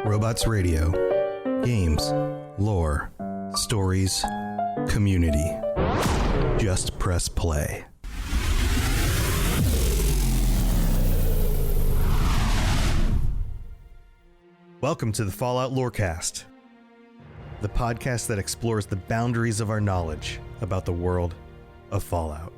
Robots Radio. Games, lore, stories, community. Just press play. Welcome to the Fallout Lorecast, the podcast that explores the boundaries of our knowledge about the world of Fallout.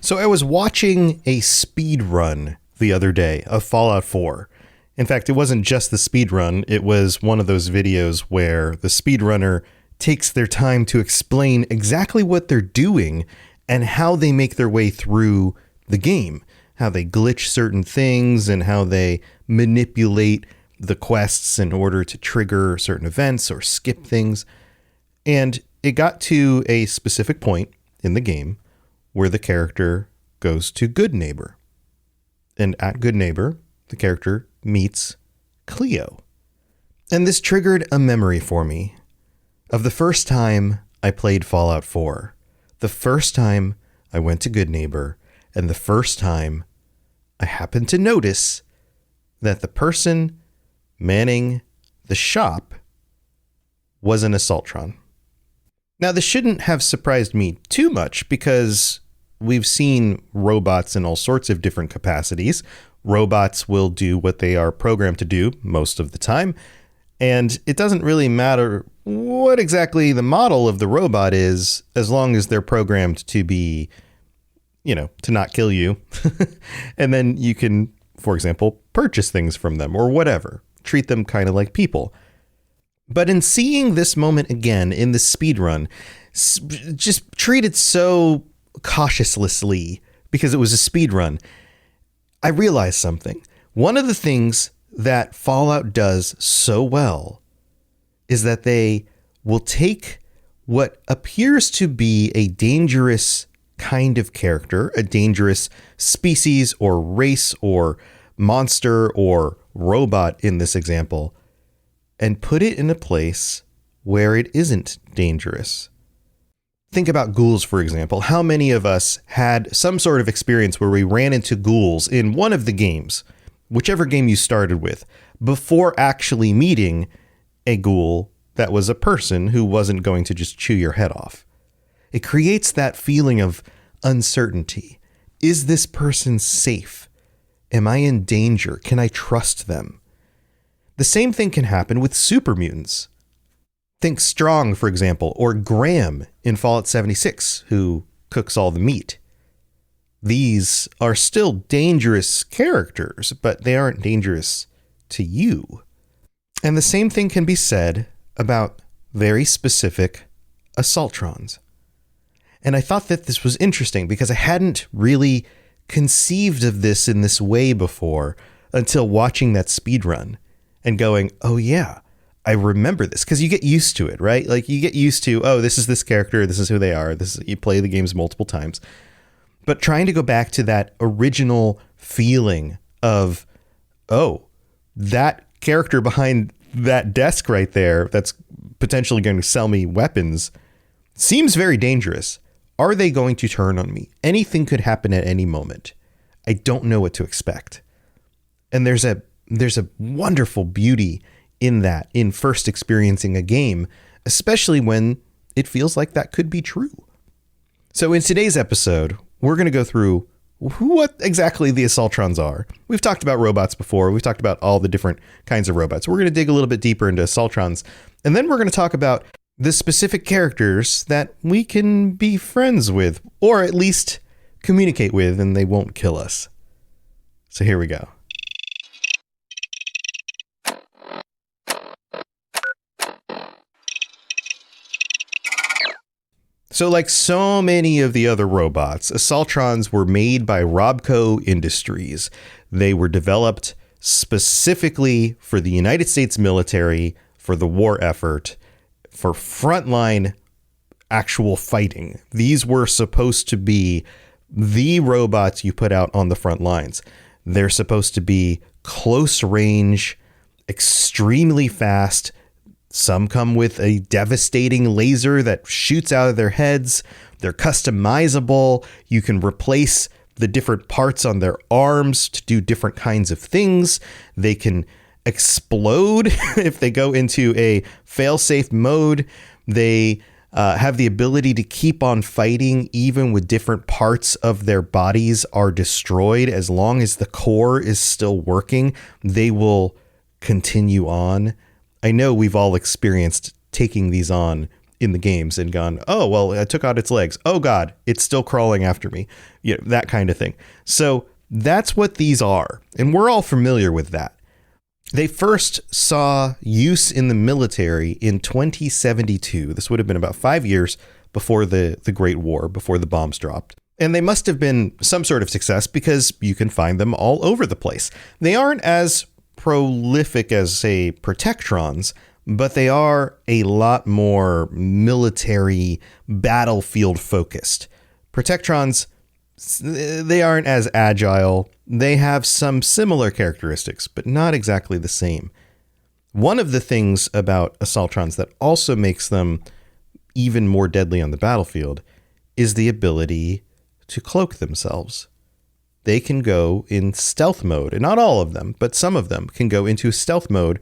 So I was watching a speed run the other day of Fallout 4. In fact, it wasn't just the speed run, it was one of those videos where the speedrunner takes their time to explain exactly what they're doing and how they make their way through the game, how they glitch certain things and how they manipulate the quests in order to trigger certain events or skip things. And it got to a specific point in the game where the character goes to Good Neighbor. And at Good Neighbor, the character meets Cleo. And this triggered a memory for me of the first time I played Fallout 4, the first time I went to Good Neighbor, and the first time I happened to notice that the person manning the shop was an Assaultron. Now, this shouldn't have surprised me too much because we've seen robots in all sorts of different capacities. Robots will do what they are programmed to do most of the time, and it doesn't really matter what exactly the model of the robot is as long as they're programmed to be, to not kill you. And then you can, for example, purchase things from them or whatever. Treat them kind of like people. But in seeing this moment again in the speedrun, just treated so cautiously because it was a speedrun, I realized something. One of the things that Fallout does so well is that they will take what appears to be a dangerous kind of character, a dangerous species or race or monster or robot in this example, and put it in a place where it isn't dangerous. Think about ghouls, for example. How many of us had some sort of experience where we ran into ghouls in one of the games, whichever game you started with, before actually meeting a ghoul that was a person who wasn't going to just chew your head off? It creates that feeling of uncertainty. Is this person safe? Am I in danger? Can I trust them? The same thing can happen with super mutants. Think Strong, for example, or Graham in Fallout 76, who cooks all the meat. These are still dangerous characters, but they aren't dangerous to you. And the same thing can be said about very specific Assaultrons. And I thought that this was interesting because I hadn't really conceived of this in this way before until watching that speedrun and going, oh yeah, I remember this, because you get used to it, right? Like you get used to, oh, this is this character, this is who they are, you play the games multiple times. But trying to go back to that original feeling of, oh, that character behind that desk right there that's potentially going to sell me weapons seems very dangerous. Are they going to turn on me? Anything could happen at any moment. I don't know what to expect. And there's a wonderful beauty in that, in first experiencing a game, especially when it feels like that could be true. So in today's episode, we're going to go through what exactly the Assaultrons are. We've talked about robots before. We've talked about all the different kinds of robots. We're going to dig a little bit deeper into Assaultrons. And then we're going to talk about the specific characters that we can be friends with, or at least communicate with, and they won't kill us. So here we go. So like so many of the other robots, Assaultrons were made by Robco Industries. They were developed specifically for the United States military, for the war effort, for frontline actual fighting. These were supposed to be the robots you put out on the front lines. They're supposed to be close range, extremely fast. Some come with a devastating laser that shoots out of their heads. They're customizable. You can replace the different parts on their arms to do different kinds of things. They can explode if they go into a fail-safe mode. They have the ability to keep on fighting even with different parts of their bodies are destroyed. As long as the core is still working, they will continue on. I know we've all experienced taking these on in the games and gone, oh, well, I took out its legs. Oh, God, it's still crawling after me. You know, that kind of thing. So that's what these are. And we're all familiar with that. They first saw use in the military in 2072. This would have been about 5 years before the Great War, before the bombs dropped. And they must have been some sort of success because you can find them all over the place. They aren't as prolific as, say, Protectrons, but they are a lot more military battlefield focused. Protectrons, they aren't as agile. They have some similar characteristics, but not exactly the same. One of the things about Assaultrons that also makes them even more deadly on the battlefield is the ability to cloak themselves. They can go in stealth mode, and not all of them, but some of them can go into stealth mode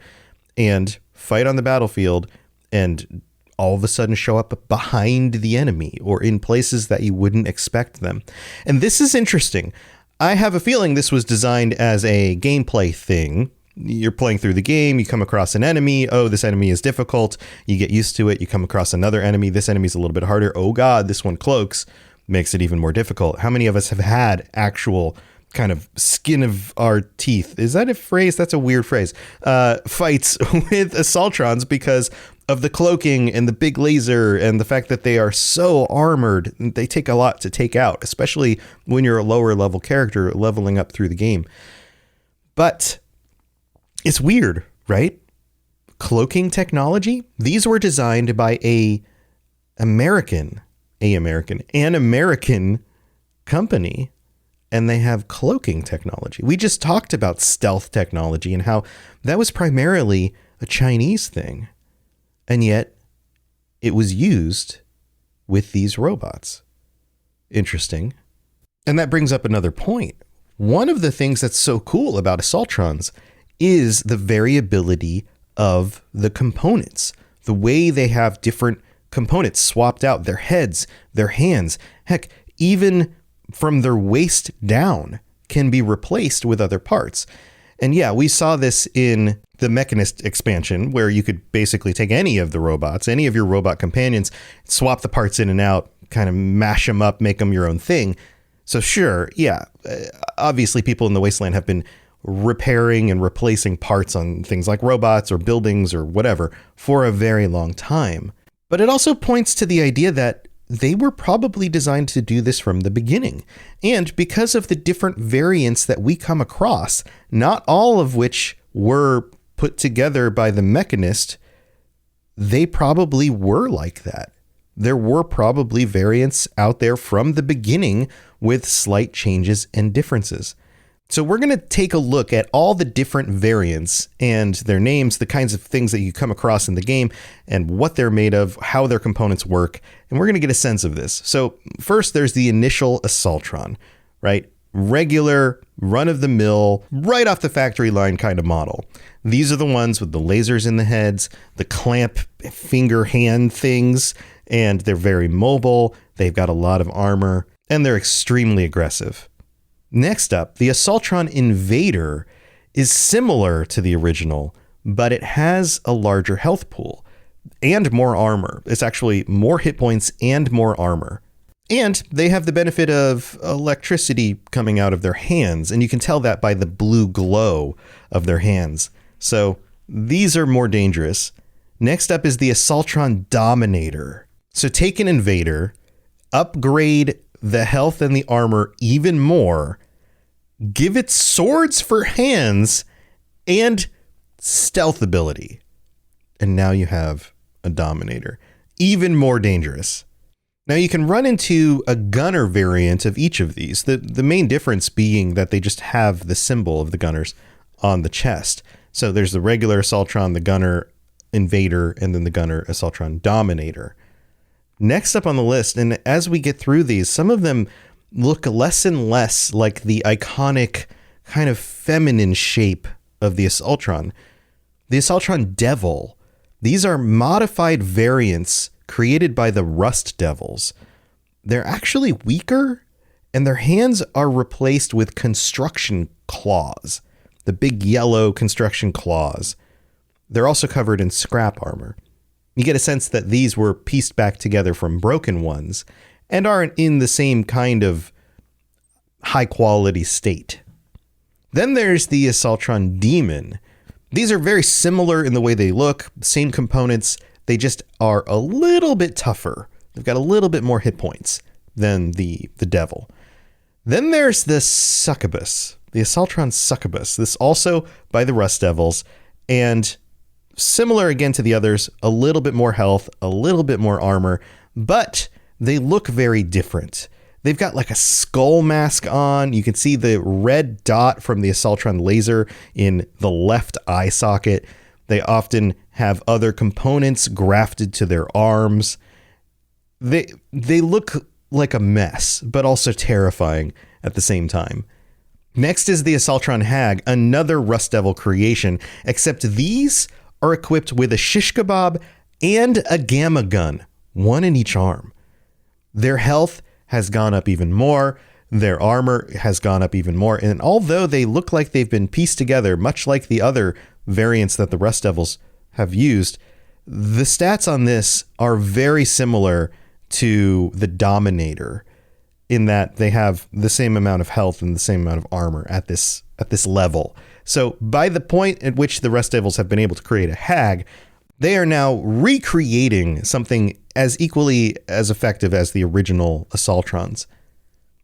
and fight on the battlefield and all of a sudden show up behind the enemy or in places that you wouldn't expect them. And this is interesting. I have a feeling this was designed as a gameplay thing. You're playing through the game, you come across an enemy. Oh, this enemy is difficult. You get used to it. You come across another enemy. This enemy's a little bit harder. Oh God, this one cloaks, makes it even more difficult. How many of us have had actual kind of skin of our teeth? Is that a phrase? That's a weird phrase. Fights with Assaultrons because of the cloaking and the big laser and the fact that they are so armored. They take a lot to take out, especially when you're a lower level character leveling up through the game. But it's weird, right? Cloaking technology. These were designed by an American company, and they have cloaking technology. We just talked about stealth technology and how that was primarily a Chinese thing. And yet it was used with these robots. Interesting. And that brings up another point. One of the things that's so cool about Assaultrons is the variability of the components, the way they have different components swapped out, their heads, their hands, heck, even from their waist down can be replaced with other parts. And yeah, we saw this in the Mechanist expansion where you could basically take any of the robots, any of your robot companions, swap the parts in and out, kind of mash them up, make them your own thing. So sure, yeah, obviously people in the Wasteland have been repairing and replacing parts on things like robots or buildings or whatever for a very long time. But it also points to the idea that they were probably designed to do this from the beginning. And because of the different variants that we come across, not all of which were put together by the Mechanist, they probably were like that. There were probably variants out there from the beginning with slight changes and differences. So we're going to take a look at all the different variants and their names, the kinds of things that you come across in the game and what they're made of, how their components work. And we're going to get a sense of this. So first, there's the initial Assaultron, right? Regular, run-of-the-mill, right off the factory line kind of model. These are the ones with the lasers in the heads, the clamp finger hand things, and they're very mobile. They've got a lot of armor, and they're extremely aggressive. Next up, the Assaultron Invader is similar to the original, but it has a larger health pool and more armor. It's actually more hit points and more armor. And they have the benefit of electricity coming out of their hands, and you can tell that by the blue glow of their hands. So these are more dangerous. Next up is the Assaultron Dominator. So take an Invader, upgrade the health and the armor even more, give it swords for hands and stealth ability. And now you have a Dominator, even more dangerous. Now you can run into a gunner variant of each of these. The main difference being that they just have the symbol of the gunners on the chest. So there's the regular Assaultron, the gunner Invader, and then the gunner Assaultron Dominator. Next up on the list, and as we get through these, some of them look less and less like the iconic kind of feminine shape of the Assaultron. The Assaultron Devil, these are modified variants created by the Rust Devils. They're actually weaker, and their hands are replaced with construction claws, the big yellow construction claws. They're also covered in scrap armor. You get a sense that these were pieced back together from broken ones and aren't in the same kind of high quality state. Then there's the Assaultron Demon. These are very similar in the way they look, same components. They just are a little bit tougher. They've got a little bit more hit points than the Devil. Then there's the Succubus, the Assaultron Succubus. This also by the Rust Devils, and similar again to the others, a little bit more health, a little bit more armor, but they look very different. They've got like a skull mask on. You can see the red dot from the Assaultron laser in the left eye socket. They often have other components grafted to their arms. They look like a mess, but also terrifying at the same time. Next is the Assaultron Hag, another Rust Devil creation, except these are equipped with a shish kebab and a gamma gun, one in each arm. Their health has gone up even more. Their armor has gone up even more. And although they look like they've been pieced together, much like the other variants that the Rust Devils have used, the stats on this are very similar to the Dominator in that they have the same amount of health and the same amount of armor at this level. So by the point at which the Rust Devils have been able to create a Hag, they are now recreating something as equally as effective as the original Assaultrons.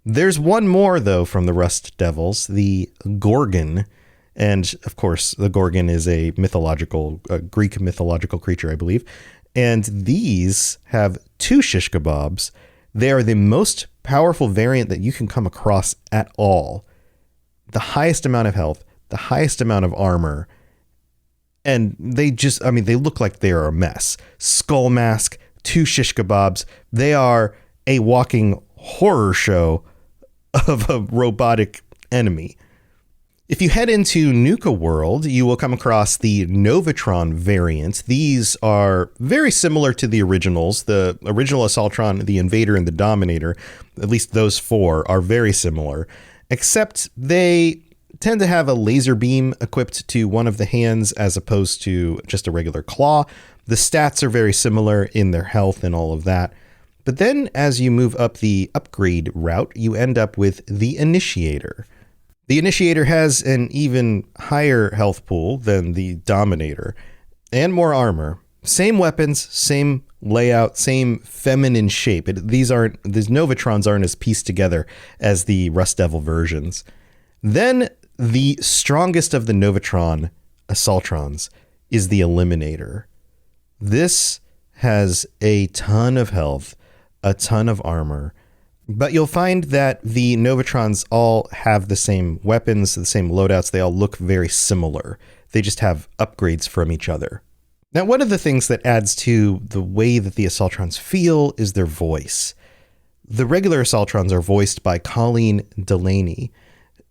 There's one more, though, from the Rust Devils, the Gorgon. And, of course, the Gorgon is a Greek mythological creature, I believe. And these have 2 shish kebabs. They are the most powerful variant that you can come across at all. The highest amount of health, the highest amount of armor. And they look like they are a mess. Skull mask, 2 shish kebabs. They are a walking horror show of a robotic enemy. If you head into Nuka World, you will come across the Novatron variant. These are very similar to the originals. The original Assaultron, the Invader, and the Dominator, at least those 4, are very similar, except they tend to have a laser beam equipped to one of the hands as opposed to just a regular claw. The stats are very similar in their health and all of that. But then as you move up the upgrade route, you end up with the Initiator. The Initiator has an even higher health pool than the Dominator and more armor. Same weapons, same layout, same feminine shape. These Novatrons aren't as pieced together as the Rust Devil versions. Then the strongest of the Novatron Assaultrons is the Eliminator. This has a ton of health, a ton of armor, but you'll find that the Novatrons all have the same weapons, the same loadouts. They all look very similar. They just have upgrades from each other. Now, one of the things that adds to the way that the Assaultrons feel is their voice. The regular Assaultrons are voiced by Colleen Delaney,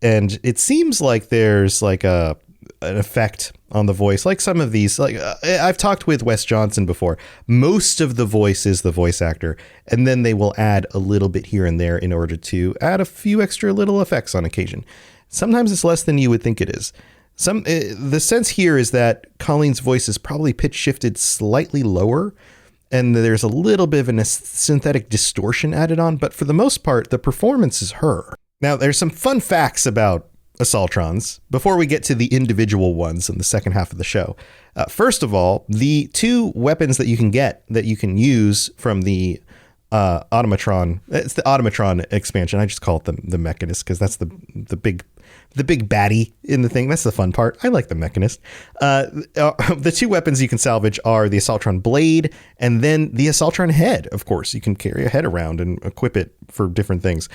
and it seems like there's like an effect on the voice, like some of these. I've talked with Wes Johnson before. Most of the voice is the voice actor, and then they will add a little bit here and there in order to add a few extra little effects on occasion. Sometimes it's less than you would think it is. The sense here is that Colleen's voice is probably pitch shifted slightly lower, and there's a little bit of a synthetic distortion added on, but for the most part, the performance is her. Now, there's some fun facts about Assaultrons before we get to the individual ones in the second half of the show. First of all, the 2 weapons that you can use from the Automatron, it's the Automatron expansion. I just call it the Mechanist because that's the big baddie in the thing. That's the fun part. I like the Mechanist. The 2 weapons you can salvage are the Assaultron Blade and then the Assaultron Head. Of course, you can carry a head around and equip it for different things.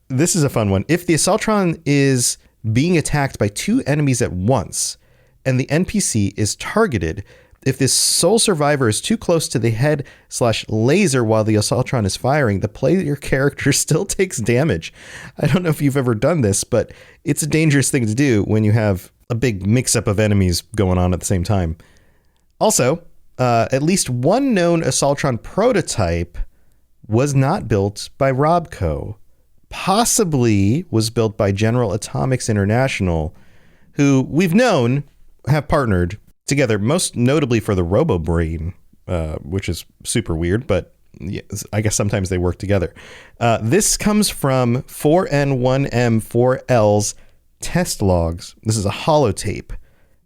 This is a fun one. If the Assaultron is being attacked by 2 enemies at once and the NPC is targeted, If this sole survivor is too close to the head/laser while the Assaultron is firing, the player character still takes damage. I don't know if you've ever done this, but it's a dangerous thing to do when you have a big mix-up of enemies going on at the same time. Also, at least one known Assaultron prototype was not built by Robco. Possibly was built by General Atomics International, who we've known have partnered together, most notably for the RoboBrain, which is super weird, but yeah, I guess sometimes they work together. This comes from 4N1M4L's test logs. This is a holotape.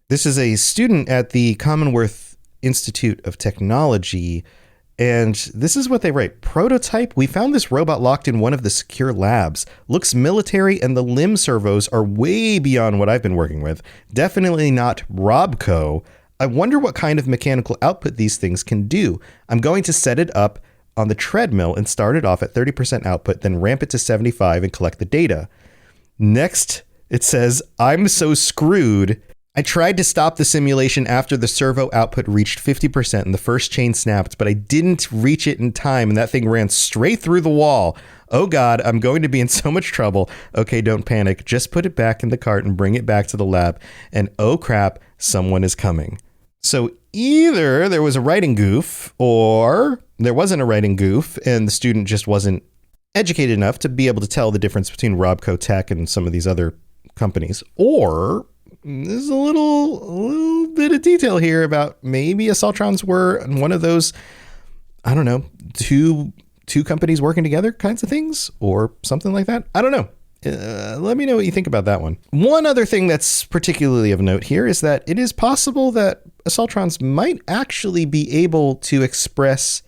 This is a student at the Commonwealth Institute of Technology, and this is what they write. Prototype, we found this robot locked in one of the secure labs. Looks military, and the limb servos are way beyond what I've been working with. Definitely not Robco. I wonder what kind of mechanical output these things can do. I'm going to set it up on the treadmill and start it off at 30% output, then ramp it to 75 and collect the data. Next, it says, I'm so screwed. I tried to stop the simulation after the servo output reached 50% and the first chain snapped, but I didn't reach it in time and that thing ran straight through the wall. Oh God, I'm going to be in so much trouble. Okay, don't panic. Just put it back in the cart and bring it back to the lab. And oh crap, someone is coming. So either there was a writing goof or there wasn't a writing goof and the student just wasn't educated enough to be able to tell the difference between Robco Tech and some of these other companies, or there's a little bit of detail here about maybe Assaultrons were one of those, I don't know, two companies working together kinds of things or something like that. I don't know. Let me know what you think about that one. One other thing that's particularly of note here is that it is possible that Assaultrons might actually be able to express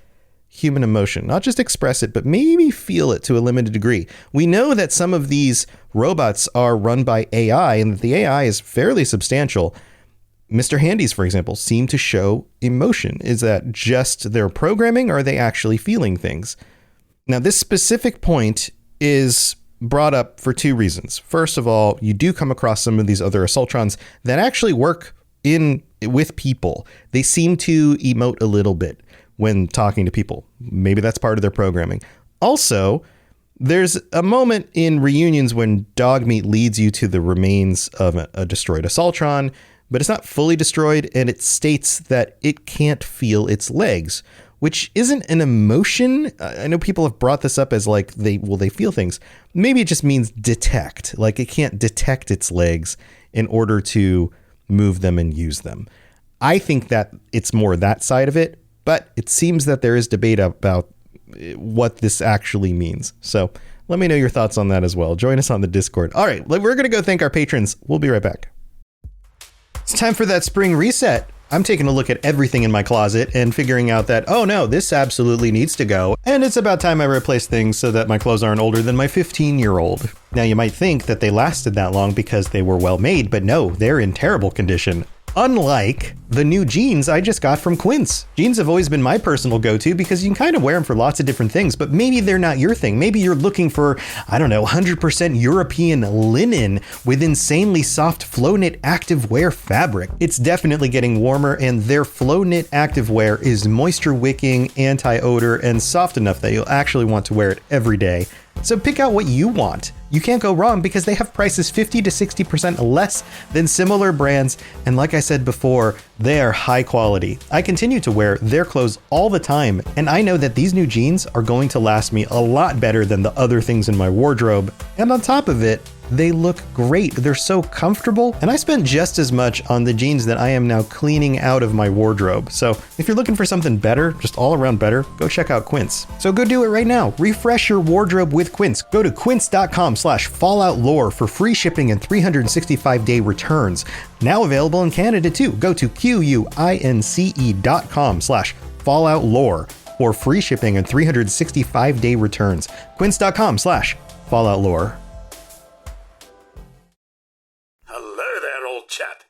human emotion, not just express it, but maybe feel it to a limited degree. We know that some of these robots are run by AI and that the AI is fairly substantial. Mr. Handy's, for example, seem to show emotion. Is that just their programming or are they actually feeling things? Now, this specific point is brought up for two reasons. First of all, you do come across some of these other Assaultrons that actually work with people. They seem to emote a little bit when talking to people. Maybe that's part of their programming. Also, there's a moment in reunions when Dogmeat leads you to the remains of a destroyed Assaultron, but it's not fully destroyed, and it states that it can't feel its legs, which isn't an emotion. I know people have brought this up as like they feel things. Maybe it just means detect, like it can't detect its legs in order to move them and use them. I think that it's more that side of it, but it seems that there is debate about what this actually means. So let me know your thoughts on that as well. Join us on the Discord. All right, we're going to go thank our patrons. We'll be right back. It's time for that spring reset. I'm taking a look at everything in my closet and figuring out that, oh no, this absolutely needs to go. And it's about time I replace things so that my clothes aren't older than my 15-year-old. Now you might think that they lasted that long because they were well made, but no, they're in terrible condition. Unlike the new jeans I just got from Quince. Jeans have always been my personal go-to because you can kind of wear them for lots of different things, but maybe they're not your thing. Maybe you're looking for, I don't know, 100% European linen with insanely soft flow knit activewear fabric. It's definitely getting warmer, and their flow knit activewear is moisture wicking, anti-odor, and soft enough that you'll actually want to wear it every day. So pick out what you want. You can't go wrong because they have prices 50 to 60% less than similar brands. And like I said before, they are high quality. I continue to wear their clothes all the time, and I know that these new jeans are going to last me a lot better than the other things in my wardrobe. And on top of it, they look great. They're so comfortable. And I spent just as much on the jeans that I am now cleaning out of my wardrobe. So if you're looking for something better, just all around better, go check out Quince. So go do it right now. Refresh your wardrobe with Quince. Go to quince.com/falloutlore for free shipping and 365-day returns. Now available in Canada too. Go to quince.com/falloutlore for free shipping and 365-day returns. Quince.com/falloutlore. Chap.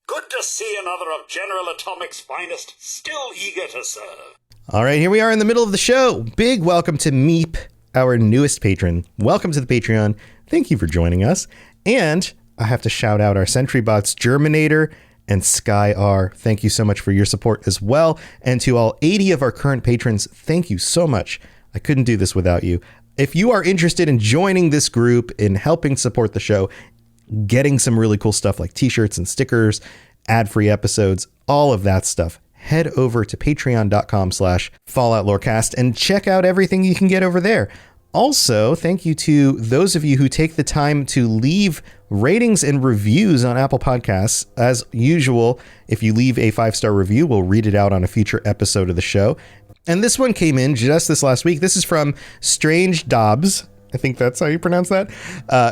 Good to see another of General Atomics' finest, still eager to serve. All right, here we are in the middle of the show. Big welcome to Meep, our newest patron. Welcome to the Patreon. Thank you for joining us. And I have to shout out our SentryBots Germinator and Sky R. Thank you so much for your support as well. And to all 80 of our current patrons, thank you so much. I couldn't do this without you. If you are interested in joining this group, in helping support the show, getting some really cool stuff like t-shirts and stickers, ad-free episodes, all of that stuff, head over to patreon.com/Fallout Lorecast and check out everything you can get over there. Also, thank you to those of you who take the time to leave ratings and reviews on Apple Podcasts. As usual, if you leave a 5-star review, we'll read it out on a future episode of the show. And this one came in just this last week. This is from Strange Dobbs. I think that's how you pronounce that,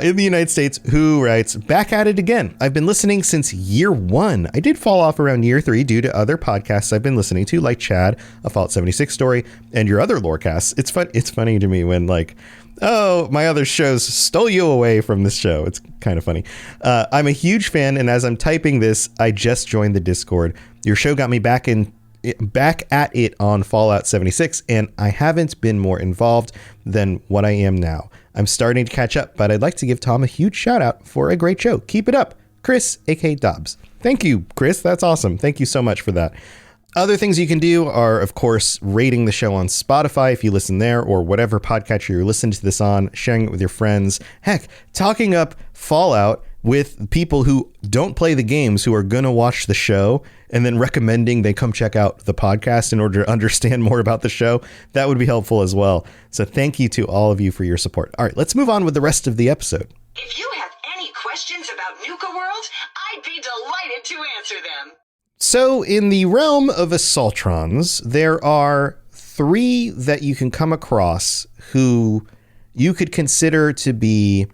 in the United States, who writes, back at it again. I've been listening since year 1. I did fall off around year 3 due to other podcasts I've been listening to, like Chad, a Fallout 76 story, and your other Lorecasts. It's funny to me when, like, oh, my other shows stole you away from this show. It's kind of funny. I'm a huge fan, and as I'm typing this, I just joined the Discord. Your show got me back at it on Fallout 76, and I haven't been more involved than what I am now. I'm starting to catch up, but I'd like to give Tom a huge shout out for a great show. Keep it up. Chris, aka Dobbs. Thank you, Chris. That's awesome. Thank you so much for that. Other things you can do are, of course, rating the show on Spotify if you listen there, or whatever podcatcher you're listening to this on, sharing it with your friends. Heck, talking up Fallout with people who don't play the games, who are going to watch the show, and then recommending they come check out the podcast in order to understand more about the show. That would be helpful as well. So thank you to all of you for your support. All right, let's move on with the rest of the episode. If you have any questions about Nuka World, I'd be delighted to answer them. So in the realm of Assaultrons, there are 3 that you can come across who you could consider to be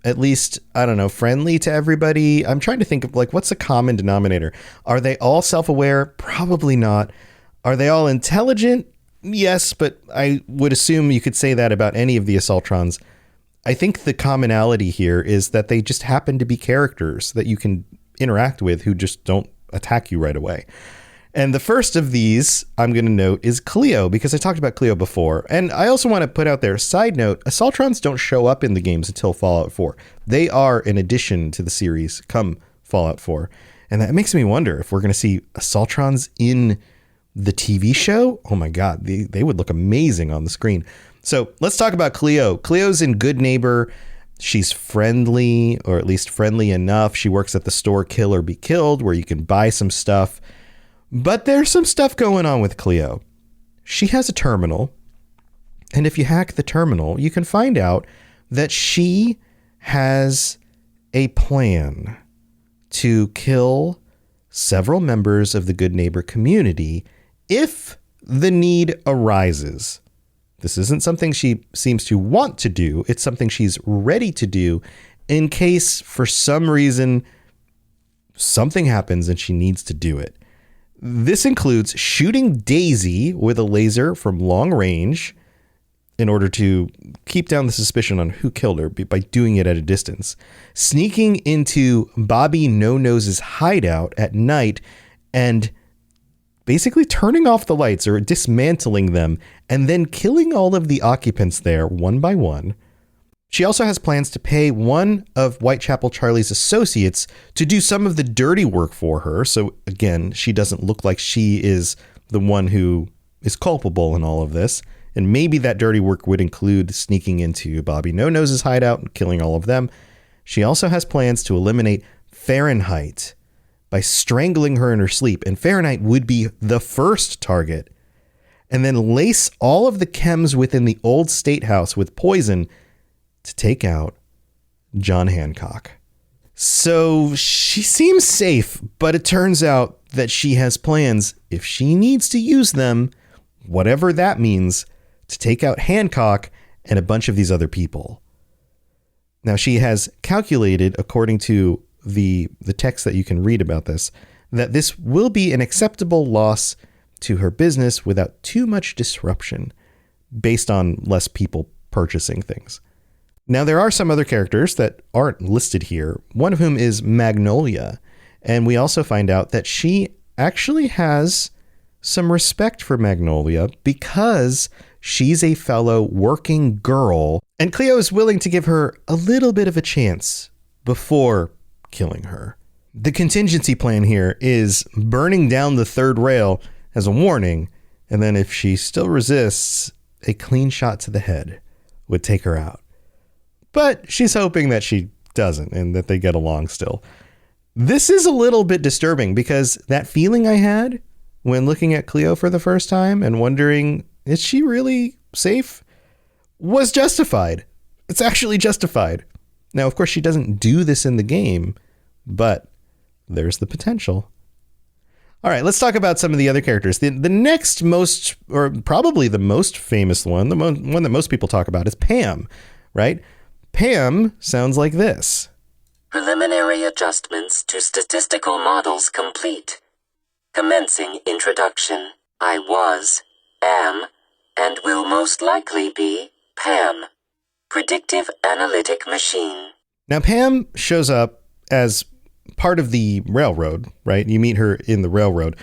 at least, I don't know, friendly to everybody. I'm trying to think of, like, what's the common denominator? Are they all self-aware? Probably not. Are they all intelligent? Yes, but I would assume you could say that about any of the Assaultrons. I think the commonality here is that they just happen to be characters that you can interact with who just don't attack you right away. And the first of these I'm going to note is Cleo, because I talked about Cleo before. And I also want to put out there, side note, Assaultrons don't show up in the games until Fallout 4. They are an addition to the series come Fallout 4. And that makes me wonder if we're going to see Assaultrons in the TV show. Oh my God, they would look amazing on the screen. So let's talk about Cleo. Cleo's in Good Neighbor. She's friendly, or at least friendly enough. She works at the store Kill or Be Killed, where you can buy some stuff. But there's some stuff going on with Cleo. She has a terminal, and if you hack the terminal, you can find out that she has a plan to kill several members of the Good Neighbor community if the need arises. This isn't something she seems to want to do. It's something she's ready to do in case, for some reason, something happens and she needs to do it. This includes shooting Daisy with a laser from long range in order to keep down the suspicion on who killed her by doing it at a distance, sneaking into Bobby No-Nose's hideout at night and basically turning off the lights or dismantling them, and then killing all of the occupants there one by one. She also has plans to pay one of Whitechapel Charlie's associates to do some of the dirty work for her. So again, she doesn't look like she is the one who is culpable in all of this. And maybe that dirty work would include sneaking into Bobby No-Nose's hideout and killing all of them. She also has plans to eliminate Fahrenheit by strangling her in her sleep. And Fahrenheit would be the first target. And then lace all of the chems within the old state house with poison to take out John Hancock. So she seems safe, but it turns out that she has plans, if she needs to use them, whatever that means, to take out Hancock and a bunch of these other people. Now, she has calculated, according to the text that you can read about this, that this will be an acceptable loss to her business without too much disruption, based on less people purchasing things. Now, there are some other characters that aren't listed here, one of whom is Magnolia, and we also find out that she actually has some respect for Magnolia because she's a fellow working girl, and Cleo is willing to give her a little bit of a chance before killing her. The contingency plan here is burning down the third rail as a warning, and then if she still resists, a clean shot to the head would take her out. But she's hoping that she doesn't and that they get along still. This is a little bit disturbing because that feeling I had when looking at Cleo for the first time and wondering, is she really safe? Was justified. It's actually justified. Now, of course, she doesn't do this in the game, but there's the potential. All right, let's talk about some of the other characters. The next most, or probably the most famous one, one that most people talk about is Pam, right? Pam sounds like this. Preliminary adjustments to statistical models complete. Commencing introduction. I was, am, and will most likely be Pam. Predictive analytic machine. Now, Pam shows up as part of the railroad, right? You meet her in the railroad,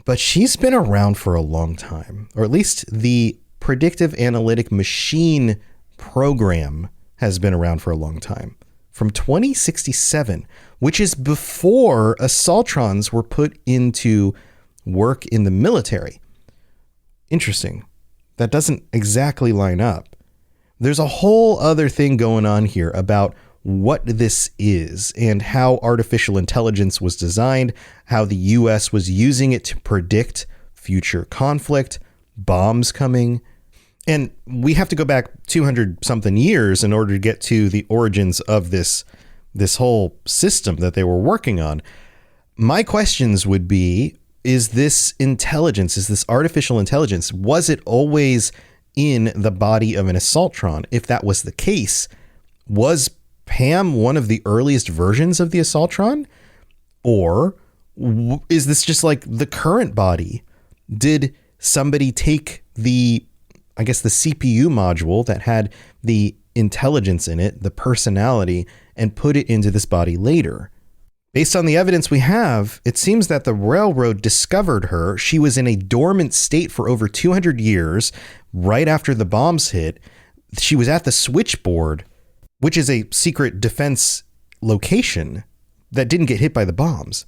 but she's been around for a long time, or at least the predictive analytic machine program has been around for a long time. From 2067, which is before Assaultrons were put into work in the military. Interesting. That doesn't exactly line up. There's a whole other thing going on here about what this is and how artificial intelligence was designed, how the US was using it to predict future conflict, bombs coming. And we have to go back 200 something years in order to get to the origins of this whole system that they were working on. My questions would be, is this intelligence, is this artificial intelligence, was it always in the body of an Assaultron? If that was the case, was Pam one of the earliest versions of the Assaultron? Or is this just like the current body? Did somebody take the CPU module that had the intelligence in it, the personality, and put it into this body later? Based on the evidence we have, it seems that the railroad discovered her. She was in a dormant state for over 200 years right after the bombs hit. She was at the switchboard, which is a secret defense location that didn't get hit by the bombs.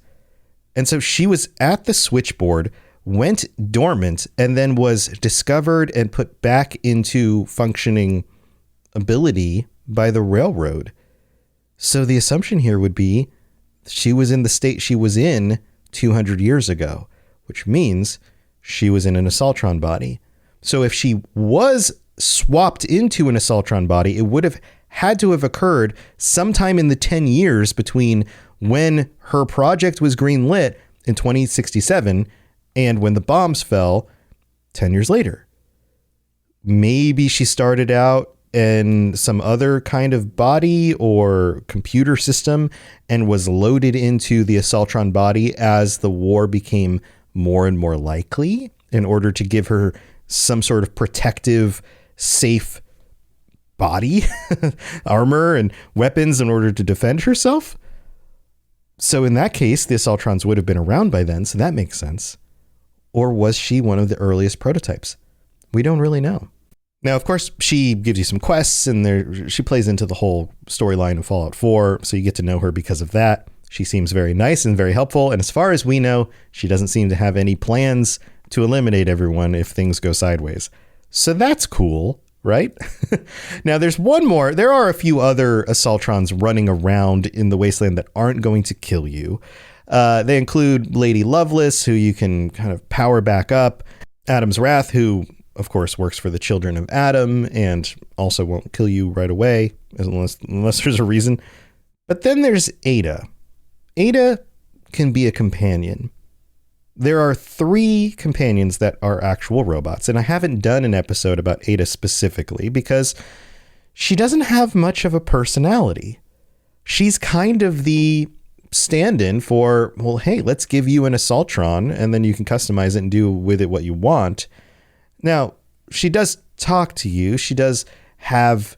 And so she was at the switchboard, went dormant, and then was discovered and put back into functioning ability by the railroad. So the assumption here would be she was in the state she was in 200 years ago, which means she was in an Assaultron body. So if she was swapped into an Assaultron body, it would have had to have occurred sometime in the 10 years between when her project was greenlit in 2067 and when the bombs fell 10 years later. Maybe she started out in some other kind of body or computer system and was loaded into the Assaultron body as the war became more and more likely in order to give her some sort of protective, safe body, armor and weapons in order to defend herself. So in that case, the Assaultrons would have been around by then, so that makes sense. Or was she one of the earliest prototypes? We don't really know. Now, of course, she gives you some quests, and she plays into the whole storyline of Fallout 4, so you get to know her because of that. She seems very nice and very helpful, and as far as we know, she doesn't seem to have any plans to eliminate everyone if things go sideways. So that's cool, right? Now, there's one more. There are a few other Assaultrons running around in the wasteland that aren't going to kill you. They include Lady Lovelace, who you can kind of power back up, Adam's Wrath, who of course works for the children of Adam and also won't kill you right away unless there's a reason. But then there's Ada. Ada can be a companion. There are 3 companions that are actual robots, and I haven't done an episode about Ada specifically because she doesn't have much of a personality. She's kind of the stand-in for, well, hey, let's give you an Assaultron and then you can customize it and do with it what you want. Now, she does talk to you. She does have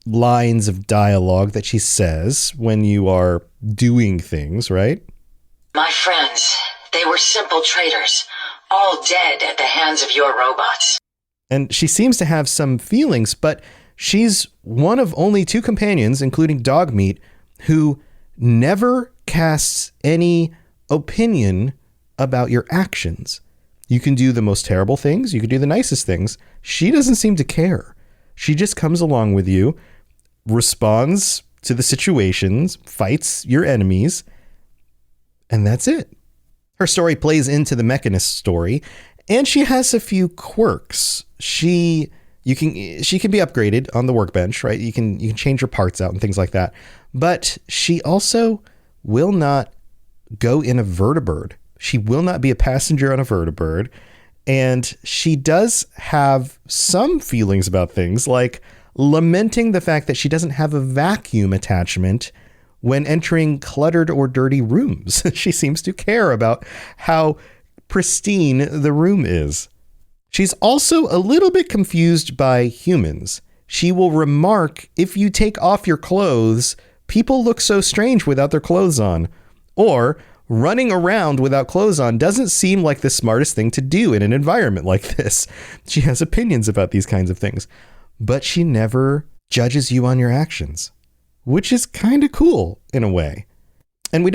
lines of dialogue that she says when you are doing things, right? My friends, they were simple traitors, all dead at the hands of your robots. And she seems to have some feelings, but she's one of only 2 companions, including Dogmeat, who never casts any opinion about your actions. You can do the most terrible things. You can do the nicest things. She doesn't seem to care. She just comes along with you, responds to the situations, fights your enemies, and that's it. Her story plays into the Mechanist story, and she has a few quirks. She can be upgraded on the workbench, right? You can change her parts out and things like that. But she also will not go in a vertibird. She will not be a passenger on a vertibird. And she does have some feelings about things, like lamenting the fact that she doesn't have a vacuum attachment when entering cluttered or dirty rooms. She seems to care about how pristine the room is. She's also a little bit confused by humans. She will remark, if you take off your clothes, people look so strange without their clothes on. Or, running around without clothes on doesn't seem like the smartest thing to do in an environment like this. She has opinions about these kinds of things, but she never judges you on your actions, which is kind of cool in a way. And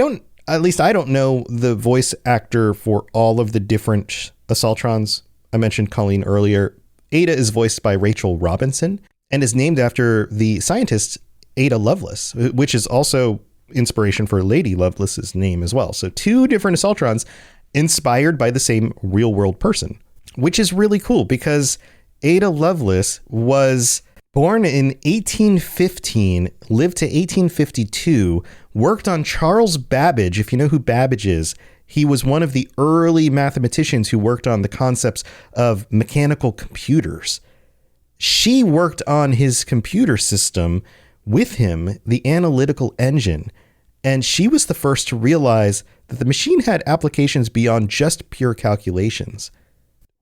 at least I don't know the voice actor for all of the different Assaultrons. I mentioned Colleen earlier. Ada is voiced by Rachel Robinson and is named after the scientist Ada Lovelace, which is also inspiration for Lady Lovelace's name as well. So 2 different Assaultrons inspired by the same real world person, which is really cool because Ada Lovelace was born in 1815, lived to 1852, worked on Charles Babbage. If you know who Babbage is, he was one of the early mathematicians who worked on the concepts of mechanical computers. She worked on his computer system with him, the analytical engine, and she was the first to realize that the machine had applications beyond just pure calculations.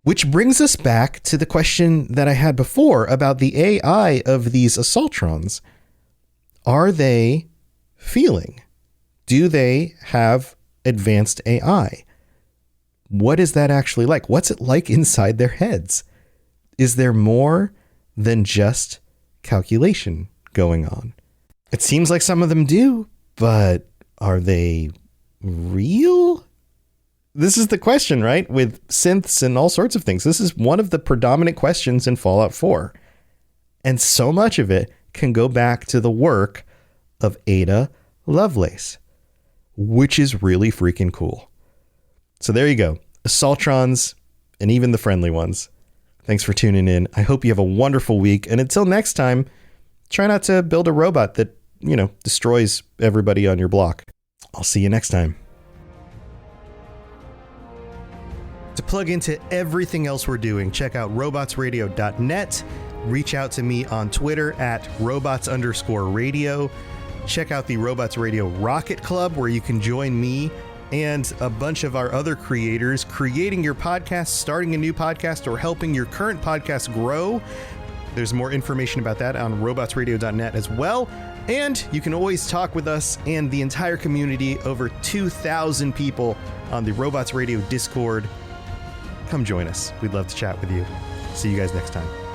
Which brings us back to the question that I had before about the AI of these Assaultrons. Are they feeling? Do they have advanced AI? What is that actually like? What's it like inside their heads? Is there more than just calculation going on? It seems like some of them do, but are they real? This is the question, right? With synths and all sorts of things. This is one of the predominant questions in Fallout 4. And so much of it can go back to the work of Ada Lovelace, which is really freaking cool. So there you go. Assaultrons and even the friendly ones. Thanks for tuning in. I hope you have a wonderful week. And until next time, try not to build a robot that, destroys everybody on your block. I'll see you next time. To plug into everything else we're doing, check out robotsradio.net. Reach out to me on Twitter at robots_radio. Check out the Robots Radio Rocket Club, where you can join me and a bunch of our other creators creating your podcast, starting a new podcast, or helping your current podcast grow. There's more information about that on robotsradio.net as well. And you can always talk with us and the entire community, over 2,000 people on the Robots Radio Discord. Come join us. We'd love to chat with you. See you guys next time.